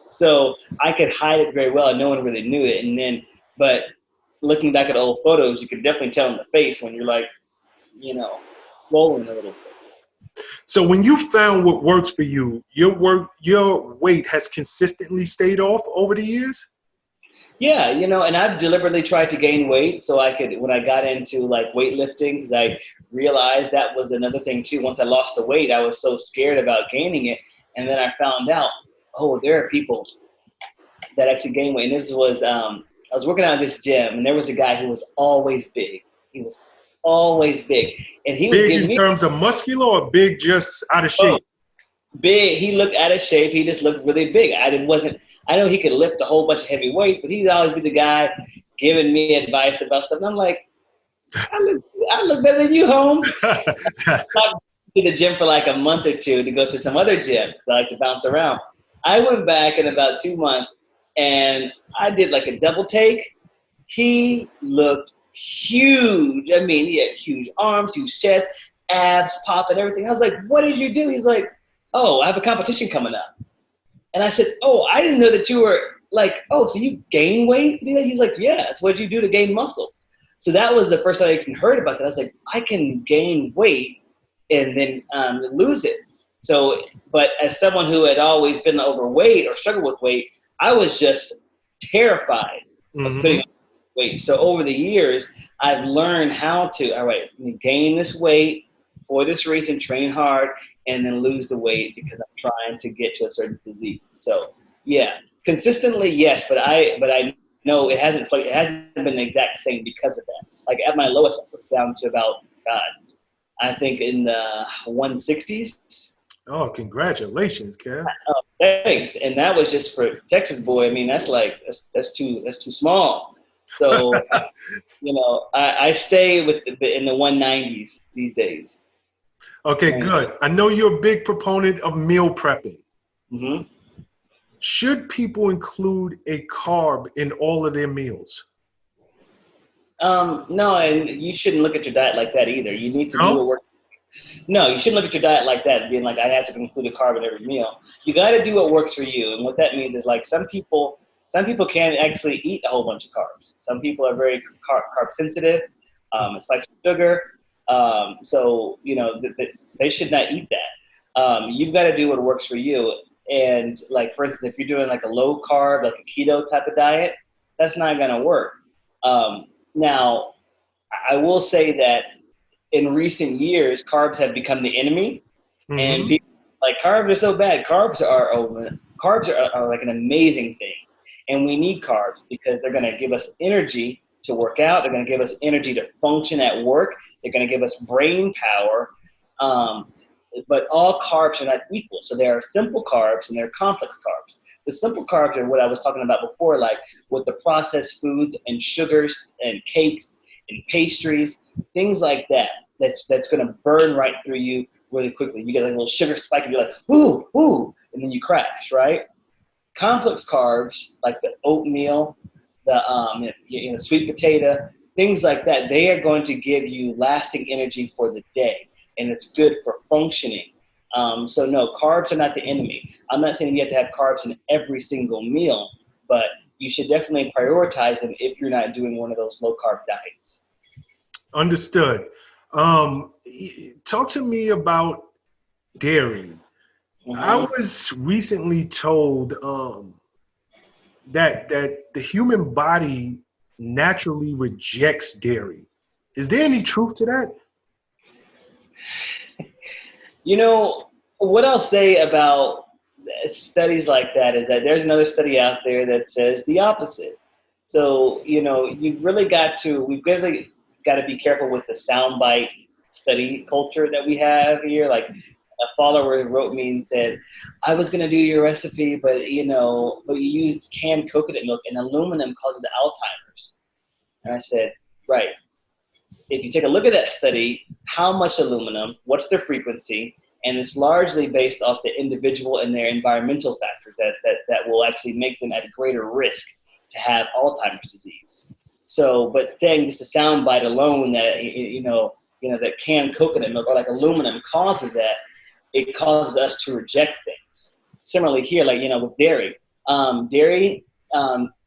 So I could hide it very well and no one really knew it. But looking back at old photos, you could definitely tell in the face when you're like, swollen a little bit. So when you found what works for you, your weight has consistently stayed off over the years? Yeah, and I've deliberately tried to gain weight so I could, when I got into like weightlifting, because I realized that was another thing too. Once I lost the weight, I was so scared about gaining it. And then I found out, there are people that actually gain weight. And this was, I was working out at this gym and there was a guy who was always big. He was always big. And he was big in terms of muscular or big just out of shape? Big. He looked out of shape. He just looked really big. I know he could lift a whole bunch of heavy weights, but he'd always be the guy giving me advice about stuff. And I'm like, I look better than you, Holmes. I stopped to the gym for like a month or two to go to some other gym. I like to bounce around. I went back in about 2 months and I did like a double take. He looked huge. I mean, he had huge arms, huge chest, abs popping, everything. I was like, what did you do? He's like, I have a competition coming up. And I said, I didn't know that you were like, so you gain weight? He's like, yeah, that's what you do to gain muscle. So that was the first time I even heard about that. I was like, I can gain weight and then lose it. So, but as someone who had always been overweight or struggled with weight, I was just terrified of putting on weight. So over the years, I've learned how to, gain this weight for this reason, train hard, and then lose the weight because I'm trying to get to a certain physique. So yeah, consistently, yes, but I know it hasn't been the exact same because of that. Like at my lowest, I was down to about, I think in the 160s. Oh, congratulations, Kev. Oh, thanks. And that was just for Texas boy. I mean, that's too small. So, I stay in the 190s these days. Okay, good. I know you're a big proponent of meal prepping. Mm-hmm. Should people include a carb in all of their meals? No, and you shouldn't look at your diet like that either. You need to do what works. No, you shouldn't look at your diet like that, being like, I have to include a carb in every meal. You got to do what works for you. And what that means is like some people can actually eat a whole bunch of carbs. Some people are very carb sensitive. It spikes sugar. So, they should not eat that. You've got to do what works for you. And like, for instance, if you're doing like a low carb, like a keto type of diet, that's not going to work. Now, I will say that in recent years, carbs have become the enemy. Mm-hmm. And people like, carbs are so bad. Carbs are like an amazing thing. And we need carbs because they're going to give us energy to work out. They're going to give us energy to function at work. They're going to give us brain power. But all carbs are not equal. So there are simple carbs and there are complex carbs. The simple carbs are what I was talking about before, like with the processed foods and sugars and cakes and pastries, things like that. That's going to burn right through you really quickly. You get like a little sugar spike and you're like, ooh, and then you crash, right? Complex carbs, like the oatmeal, the sweet potato, things like that, they are going to give you lasting energy for the day, and it's good for functioning. So no, carbs are not the enemy. I'm not saying you have to have carbs in every single meal, but you should definitely prioritize them if you're not doing one of those low carb diets. Understood. Talk to me about dairy. I was recently told that the human body naturally rejects dairy. Is there any truth to that? What I'll say about studies like that is that there's another study out there that says the opposite. So, we've really got to be careful with the soundbite study culture that we have here. Like a follower wrote me and said, I was going to do your recipe, but you used canned coconut milk, and aluminum causes Alzheimer's. And I said, right. If you take a look at that study, how much aluminum, what's their frequency, and it's largely based off the individual and their environmental factors that will actually make them at a greater risk to have Alzheimer's disease. So, but saying just a soundbite alone that, that canned coconut milk or like aluminum causes that, it causes us to reject things. Similarly here, like, with dairy. Dairy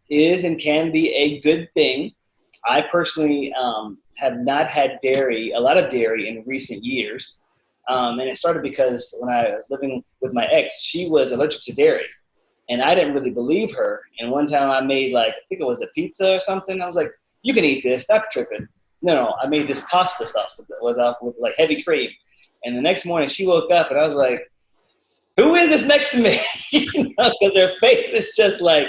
is and can be a good thing. I personally have not had a lot of dairy in recent years. And it started because when I was living with my ex, she was allergic to dairy. And I didn't really believe her. And one time I made I think it was a pizza or something. I was like, you can eat this, stop tripping. No, I made this pasta sauce with like heavy cream. And the next morning she woke up and I was like, who is this next to me? Because her face was just like,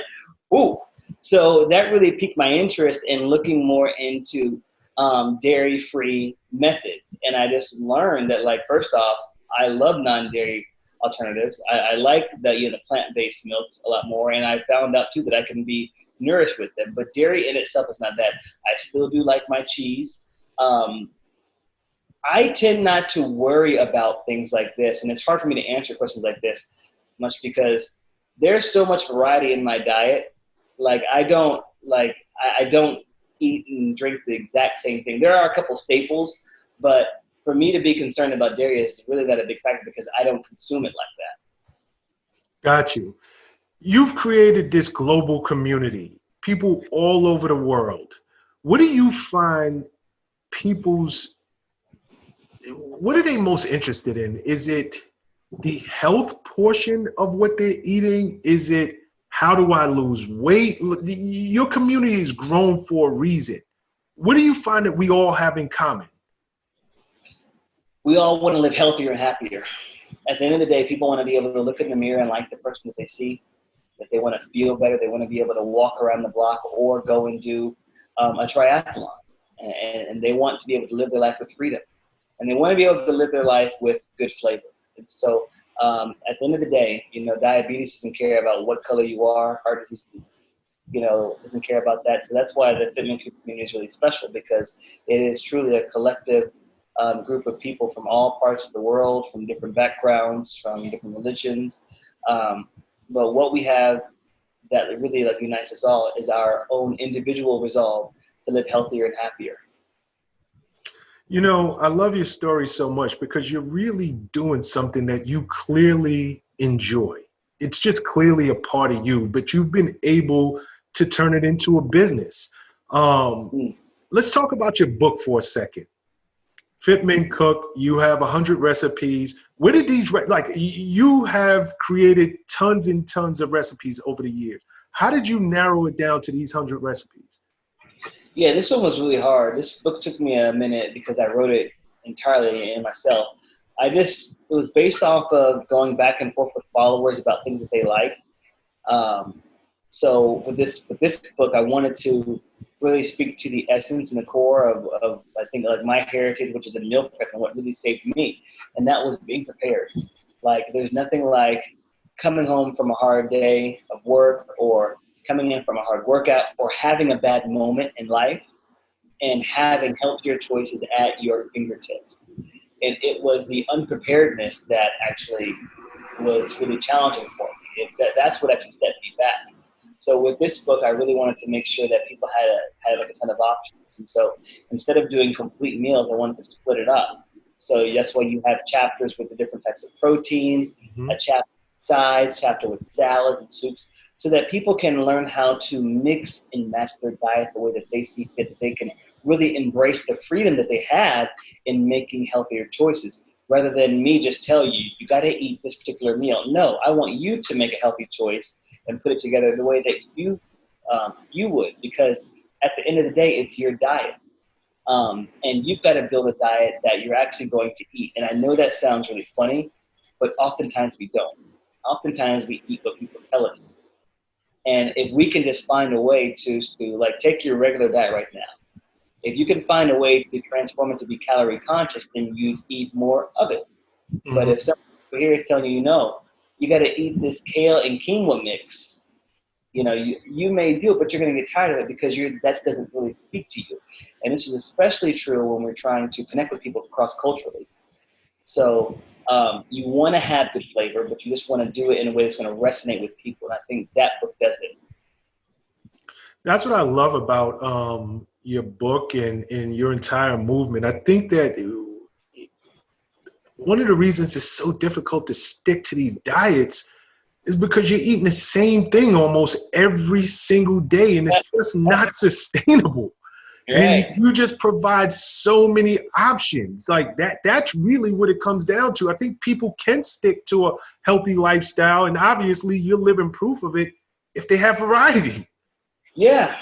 ooh. So that really piqued my interest in looking more into dairy-free methods. And I just learned that, first off, I love non-dairy alternatives. I like the plant-based milks a lot more. And I found out, too, that I can be nourished with them. But dairy in itself is not bad. I still do like my cheese. I tend not to worry about things like this. And it's hard for me to answer questions like this much because there's so much variety in my diet. I don't eat and drink the exact same thing. There are a couple staples, but for me to be concerned about dairy is really not a big factor because I don't consume it like that. Got you. You've created this global community, people all over the world. What do you find what are they most interested in? Is it the health portion of what they're eating? Is it how do I lose weight? Your community is grown for a reason. What do you find that we all have in common? We all want to live healthier and happier. At the end of the day, people want to be able to look in the mirror and like the person that they see, that they want to feel better. They want to be able to walk around the block or go and do a triathlon. And they want to be able to live their life with freedom. And they want to be able to live their life with good flavor. And so at the end of the day, diabetes doesn't care about what color you are. Heart disease, doesn't care about that. So that's why the fitness community is really special because it is truly a collective group of people from all parts of the world, from different backgrounds, from different religions. But what we have that really unites us all is our own individual resolve to live healthier and happier. I love your story so much because you're really doing something that you clearly enjoy. It's just clearly a part of you, but you've been able to turn it into a business. Let's talk about your book for a second. Fit Men Cook, you have 100 recipes. Where did these, you have created tons and tons of recipes over the years. How did you narrow it down to these 100 recipes? Yeah, this one was really hard. This book took me a minute because I wrote it entirely in myself. It was based off of going back and forth with followers about things that they like. So with this book, I wanted to really speak to the essence and the core of I think my heritage, which is a meal prep, and what really saved me, and that was being prepared. There's nothing like coming home from a hard day of work or coming in from a hard workout or having a bad moment in life and having healthier choices at your fingertips. And it was the unpreparedness that actually was really challenging for me. That's what actually set me back. So with this book, I really wanted to make sure that people had like a ton of options. And so instead of doing complete meals, I wanted to split it up. So that's why you have chapters with the different types of proteins, Mm-hmm. a chapter with sides, chapter with salads and soups, so that people can learn how to mix and match their diet the way that they see fit, that they can really embrace the freedom that they have in making healthier choices, rather than me just tell you, you got to eat this particular meal. No, I want you to make a healthy choice and put it together the way that you would, because at the end of the day, it's your diet. And you've got to build a diet that you're actually going to eat. And I know that sounds really funny, but oftentimes we don't. Oftentimes we eat what people tell us. And if we can just find a way to like take your regular diet right now, if you can find a way to transform it to be calorie conscious, then you eat more of it. But Mm-hmm. if someone here is telling you, no, you got to eat this kale and quinoa mix, you may do it, but you're going to get tired of it because that doesn't really speak to you. And this is especially true when we're trying to connect with people cross-culturally. So you want to have good flavor, but you just want to do it in a way that's going to resonate with people. And I think that book does it. That's what I love about your book and your entire movement. I think that one of the reasons it's so difficult to stick to these diets is because you're eating the same thing almost every single day, and it's just not sustainable. And Right. you just provide so many options. Like that's really what it comes down to. I think people can stick to a healthy lifestyle, and obviously you're living proof of it if they have variety. Yeah.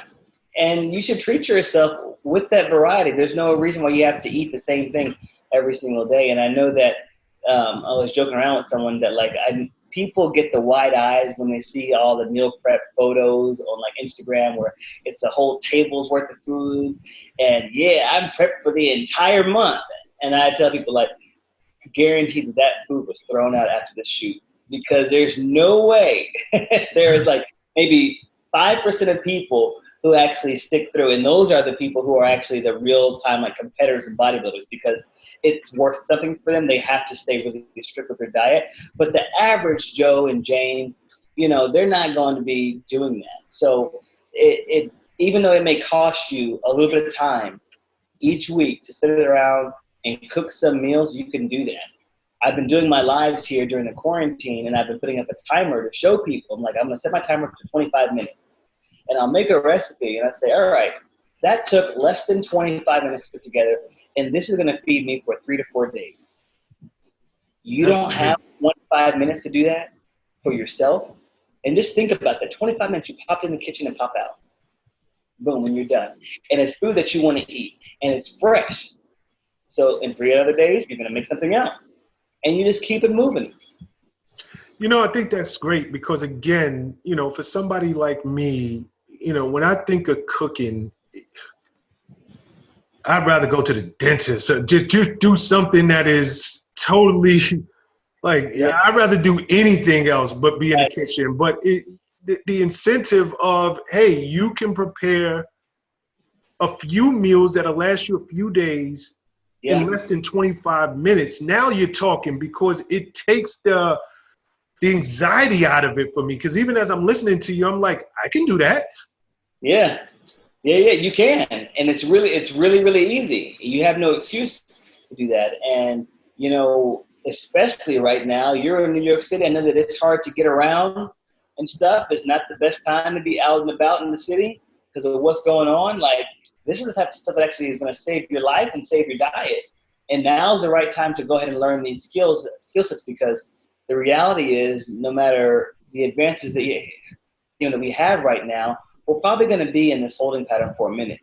And you should treat yourself with that variety. There's no reason why you have to eat the same thing every single day. And I know that I was joking around with someone that people get the wide eyes when they see all the meal prep photos on like Instagram where it's a whole table's worth of food. And yeah, I'm prepped for the entire month. And I tell people guaranteed that food was thrown out after the shoot, because there's no way there's like maybe 5% of people who actually stick through. And those are the people who are actually the real time like competitors and bodybuilders, because it's worth something for them. They have to stay really strict with their diet. But the average Joe and Jane, they're not going to be doing that. So it even though it may cost you a little bit of time each week to sit around and cook some meals, you can do that. I've been doing my lives here during the quarantine, and I've been putting up a timer to show people. I'm going to set my timer for 25 minutes. And I'll make a recipe, and I say, all right, that took less than 25 minutes to put together, and this is going to feed me for 3 to 4 days. You don't have 25 minutes to do that for yourself? And just think about that. 25 minutes, you popped in the kitchen and pop out. Boom, and you're done. And it's food that you want to eat, and it's fresh. So in 3 other days, you're going to make something else. And you just keep it moving. I think that's great because, again, for somebody like me, when I think of cooking, I'd rather go to the dentist or just do something that is totally I'd rather do anything else but be in the kitchen. But the incentive of, hey, you can prepare a few meals that'll last you a few days in less than 25 minutes. Now you're talking, because it takes the anxiety out of it for me. Because even as I'm listening to you, I'm like, I can do that. Yeah, you can. And it's really, really easy. You have no excuse to do that. And, especially right now, you're in New York City. I know that it's hard to get around and stuff. It's not the best time to be out and about in the city because of what's going on. This is the type of stuff that actually is going to save your life and save your diet. And now's the right time to go ahead and learn these skill sets, because the reality is, no matter the advances that that we have right now, we're probably going to be in this holding pattern for a minute.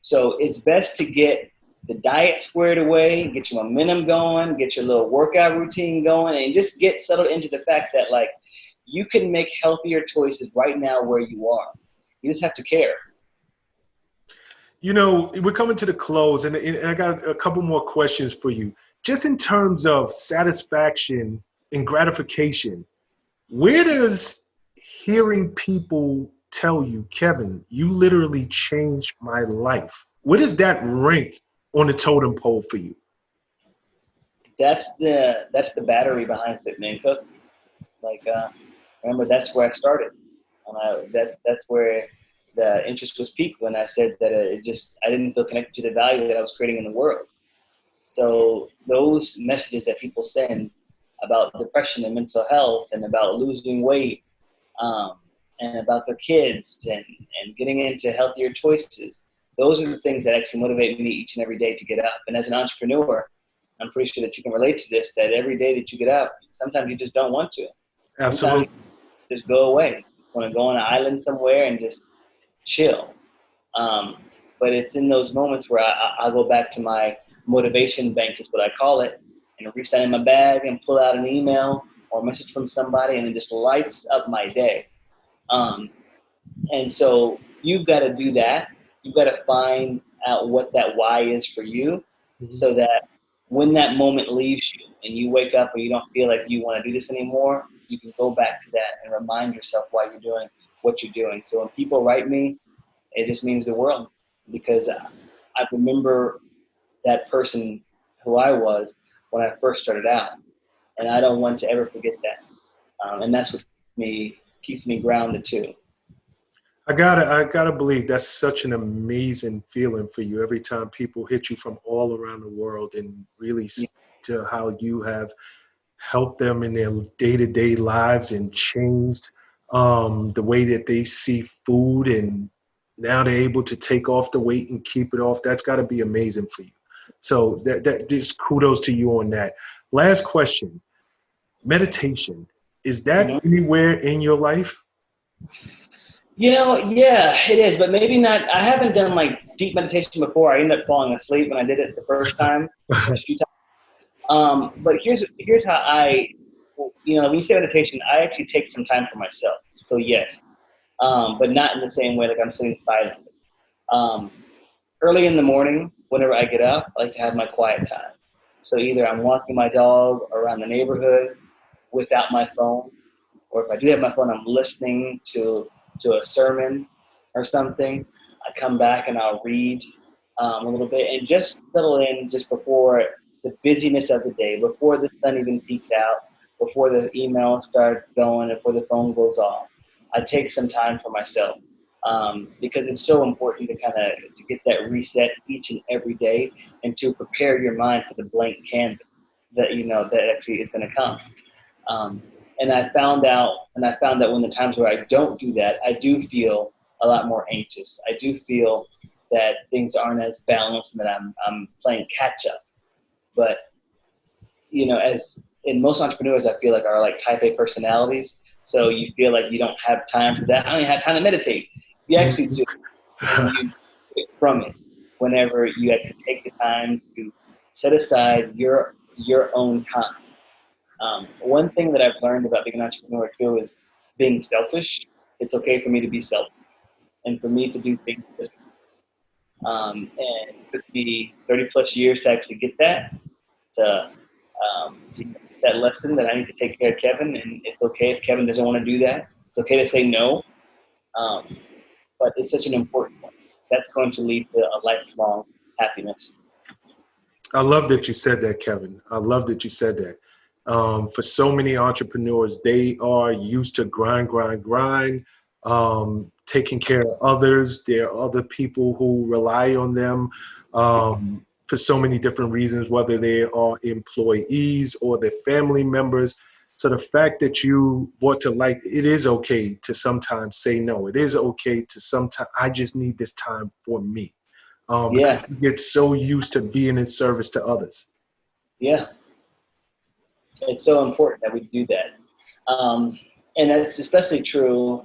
So it's best to get the diet squared away, get your momentum going, get your little workout routine going, and just get settled into the fact that you can make healthier choices right now where you are. You just have to care. We're coming to the close, and I got a couple more questions for you. Just in terms of satisfaction and gratification, where does hearing people tell you, Kevin, you literally changed my life, where does that rank on the totem pole for you? That's the battery behind Fit Man Cook. remember that's where I started. That's where the interest was peaked when I said that I didn't feel connected to the value that I was creating in the world. So those messages that people send about depression and mental health and about losing weight, and about their kids and getting into healthier choices, those are the things that actually motivate me each and every day to get up. And as an entrepreneur, I'm pretty sure that you can relate to this, that every day that you get up, sometimes you just don't want to. Sometimes Absolutely. you just go away. You want to go on an island somewhere and just chill. But it's in those moments where I go back to my motivation bank, is what I call it, and reach down in my bag and pull out an email or a message from somebody, and it just lights up my day. And so you've got to do that. You've got to find out what that why is for you, Mhm. so that when that moment leaves you and you wake up and you don't feel like you want to do this anymore, you can go back to that and remind yourself why you're doing what you're doing. So when people write me, it just means the world, because I remember that person who I was when I first started out, and I don't want to ever forget that. And that's what keeps me grounded too. I gotta believe that's such an amazing feeling for you every time people hit you from all around the world and really Yeah. speak to how you have helped them in their day-to-day lives and changed the way that they see food, and now they're able to take off the weight and keep it off. That's got to be amazing for you. So that just kudos to you on that. Last question: meditation, is that Mhm. anywhere in your life? Yeah, it is, but maybe not. I haven't done like deep meditation before. I ended up falling asleep when I did it the first time, first few times. But here's how when you say meditation, I actually take some time for myself. So yes, but not in the same way like I'm sitting silently. Um, Early in the morning, whenever I get up, I like to have my quiet time. So either I'm walking my dog around the neighborhood without my phone, or if I do have my phone, I'm listening to a sermon or something. I come back and I'll read a little bit and just settle in just before the busyness of the day, before the sun even peeks out, before the emails start going, before the phone goes off. I take some time for myself, because it's so important to to get that reset each and every day, and to prepare your mind for the blank canvas that actually is going to come. Um, and I found that when the times where I don't do that, I do feel a lot more anxious. I do feel that things aren't as balanced and that I'm playing catch up. But as in most entrepreneurs, I feel like are like type A personalities. So you feel like you don't have time for that. I don't even have time to meditate. You actually do when you get from it. Whenever you actually take the time to set aside your own time. One thing that I've learned about being an entrepreneur too is being selfish. It's okay for me to be selfish and for me to do things. And it took me 30 plus years to actually get to get that lesson that I need to take care of Kevin. And it's okay if Kevin doesn't want to do that. It's okay to say no. Um, but it's such an important one. That's going to lead to a lifelong happiness. I love that you said that, Kevin. I love that you said that. For so many entrepreneurs, they are used to grind, grind, grind, taking care of others. There are other people who rely on them for so many different reasons, whether they are employees or their family members. So the fact that you brought to light, it is okay to sometimes say no. It is okay to sometimes, I just need this time for me, because Yeah, you get so used to being in service to others. yeah. It's so important that we do that. Um, and that's especially true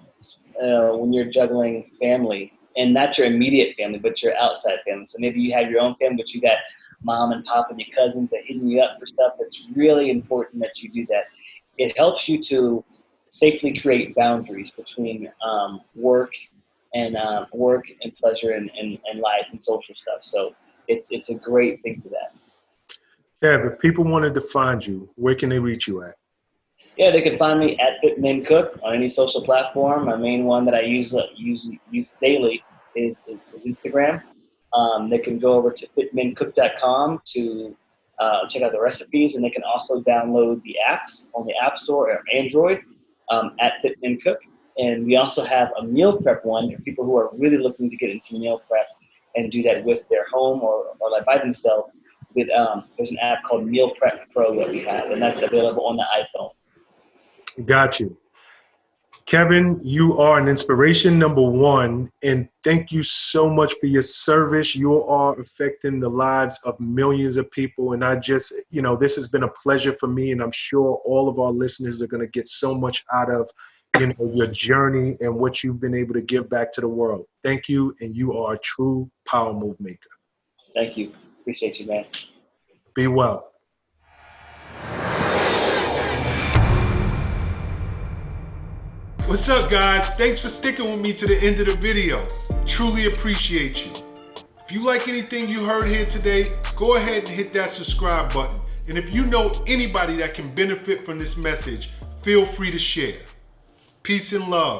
when you're juggling family, and not your immediate family, but your outside family. So maybe you have your own family, but you got mom and pop and your cousins that hitting you up for stuff. It's really important that you do that. It helps you to safely create boundaries between work and pleasure and life and social stuff. So it's a great thing for that. Kev, if people wanted to find you, where can they reach you at? Yeah, they can find me at Fitman Cook on any social platform. My main one that I use daily is Instagram. They can go over to fitmancook.com to check out the recipes, and they can also download the apps on the App Store or Android at Fit and Cook. And we also have a meal prep one for people who are really looking to get into meal prep and do that with their home or like by themselves. There's an app called Meal Prep Pro that we have, and that's available on the iPhone. Got you. Kevin, you are an inspiration, number one, and thank you so much for your service. You are affecting the lives of millions of people, and I just, this has been a pleasure for me, and I'm sure all of our listeners are going to get so much out of, your journey and what you've been able to give back to the world. Thank you, and you are a true power move maker. Thank you. Appreciate you, man. Be well. What's up, guys? Thanks for sticking with me to the end of the video. Truly appreciate you. If you like anything you heard here today, go ahead and hit that subscribe button. And if you know anybody that can benefit from this message, feel free to share. Peace and love.